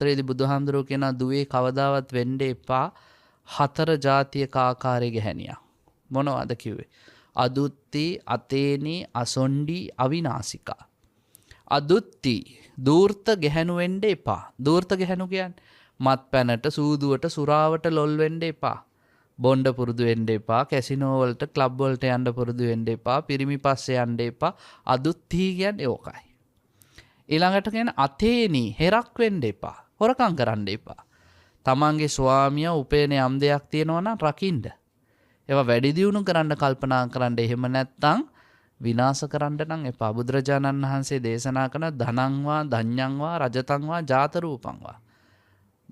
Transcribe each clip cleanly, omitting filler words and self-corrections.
ත්‍රේදී බුදුහාමුදුරුවෝ කියන දුවේ කවදාවත් වෙන්න එපා 4 ජාතියක ආකාරයේ ගැහණියක්. මොනවද කිව්වේ? අදුත්ති, අතේනි, අසොණ්ඩි, අවිනාසිකා. අදුත්ති දූර්ත ගැහණු වෙන්න එපා. දූර්ත ගැහණු කියන්නේ මත්පැනට, සූදුවට, සුරාවට ලොල් වෙන්න එපා. බොණ්ඩ පුරුදු වෙන්න එපා. කැසිනෝ වලට, ක්ලබ් වලට යන්න පුරුදු වෙන්න එපා. පිරිමි පස්සේ යන්න එපා. අදුත්ති කියන්නේ ඕකයි. ඊළඟට කියන අතේනි හෙරක් වෙන්න එපා. හොරකම් කරන්න එපා. තමන්ගේ ස්වාමියා උපේන යම් දෙයක් තියෙනවා නම් රකින්න. ඒවා වැඩි දියුණු කරන්න කල්පනා කරන්න. එහෙම නැත්නම් විනාශ කරන්න නම් එපා. බුදුරජාණන් වහන්සේ දේශනා කරන ධනංවා, ධඤ්ඤංවා, රජතංවා, ජාත රූපංවා.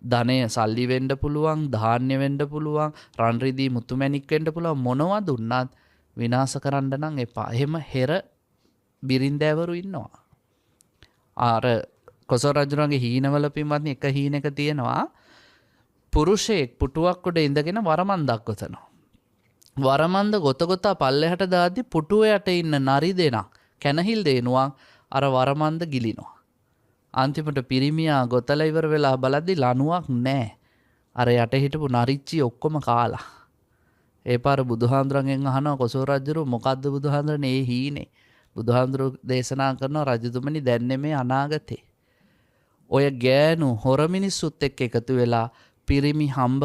ධනය සල්ලි වෙන්න පුළුවන්, ධාන්‍ය වෙන්න පුළුවන්, රන් රිදී මුතුමැණික් වෙන්න පුළුවන්. මොනවා දුන්නත් විනාශ කරන්න නම් එපා. එහෙම හෙර බිරින්දෑවරු ඉන්නවා. අර කොසල් රජුණන්ගේ හීනවල පින්වත්නි එක හීනක තියෙනවා පුරුෂයෙක් පුටුවක් උඩ ඉඳගෙන වරමන්දක් ගොතනවා. වරමන්ද ගොත පල්ලෙහාට දාද්දි පුටුව යට ඉන්න නරි දෙනා කැනහිල් දෙනුවා අර වරමන්ද ගිලිනවා. අන්තිමට පිරිමියා ගොතලා ඉවර වෙලා බලද්දි ලණුවක් නැහැ. අර යට හිටපු නරිච්චි ඔක්කොම කාලා. ඒ පාර බුදුහාඳුරන්ගෙන් අහනවා කොසල් රජුරු මොකද්ද බුදුහාඳුරනේ මේ හීනේ? බුදුහාඳුරු දේශනා කරනවා රජතුමනි දැන් නෙමේ අනාගතේ. ඔය ගෑනු හොර මිනිස්සුත් එක්ක එකතු වෙලා පිරිමි හම්බ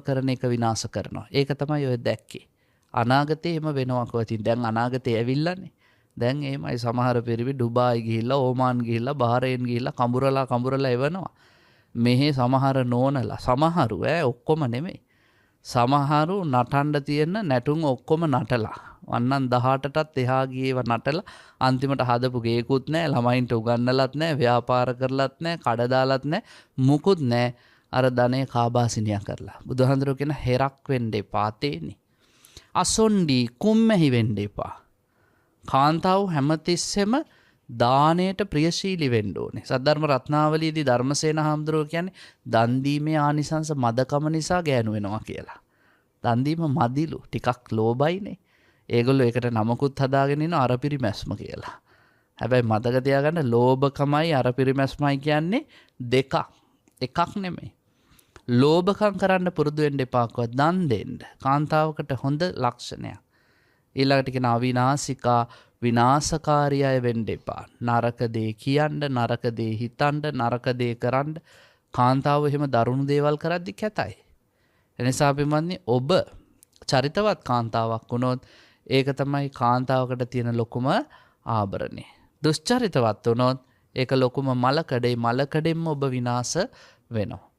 කරන එක විනාශ කරනවා. ඒක තමයි ඔය දැක්කේ. අනාගතේ එහෙම වෙනවා කොහොතින්. දැන් අනාගතේ ඇවිල්ලානේ. දැන් එහෙමයි සමහර පිරිමි ඩුබායි ගිහිල්ලා, ඕමාන් ගිහිල්ලා, බහරේන් ගිහිල්ලා කඹරලා එවනවා. මෙහි සමහර නෝනලා සමහරු ඔක්කොම නෙමෙයි. සමහරු නටන්න තියෙන නැටුම් ඔක්කොම නටලා. වන්නන් 18ටත් එහා ගියේව නටලා අන්තිමට හදපු ගේකුත් නැහැ, ළමයින්ට උගන්නලත් නැහැ, ව්‍යාපාර කරලත් නැහැ, කඩ දාලත් නැහැ, මුකුත් නැහැ. අර ධනේ කාබාසිනියා කරලා. බුදුහාඳුරෝ කියන හෙරක් වෙන්න එපා තේනි. අසොණ්ඩි කුම්මැහි වෙන්න එපා. කාන්තාව හැමතිස්සෙම දාණයට ප්‍රියශීලී වෙන්න ඕනේ. සද්ධර්ම රත්නාවලියේදී ධර්මසේන හාමුදුරුවෝ කියන්නේ දන් දීමේ ආනිසංස මදකම නිසා ගෑනු වෙනවා කියලා. දන් දීම මදිලු ටිකක් ලෝභයිනේ. ඒගොල්ලෝ ඒකට නමකුත් හදාගෙන ඉන්න අරපිරිමැස්ම කියලා. හැබැයි මතක තියාගන්න ලෝභකමයි අරපිරිමැස්මයි කියන්නේ දෙකක්. එකක් නෙමෙයි. ලෝභකම් කරන්න පුරුදු වෙන්න එපා කොහොමද දන් දෙන්න. කාන්තාවකට හොඳ ලක්ෂණයක්. ඊළඟට කියන අවිනාශිකා විනාශකාරී අය වෙන්න එපා. නරක දේ කියන්න, නරක දේ හිතන්න, නරක දේ කරන්න. කාන්තාව එහෙම දරුණු දේවල් කරද්දි කැතයි. එනිසා අපි ඔබ චරිතවත් කාන්තාවක් වුණොත් ඒක තමයි කාන්තාවකට තියෙන ලොකුම ආභරණය. දුෂ්චරිතවත් වුණොත් ඒක ලොකුම මලකඩේ. මලකඩෙන්ම ඔබ විනාශ වෙනවා.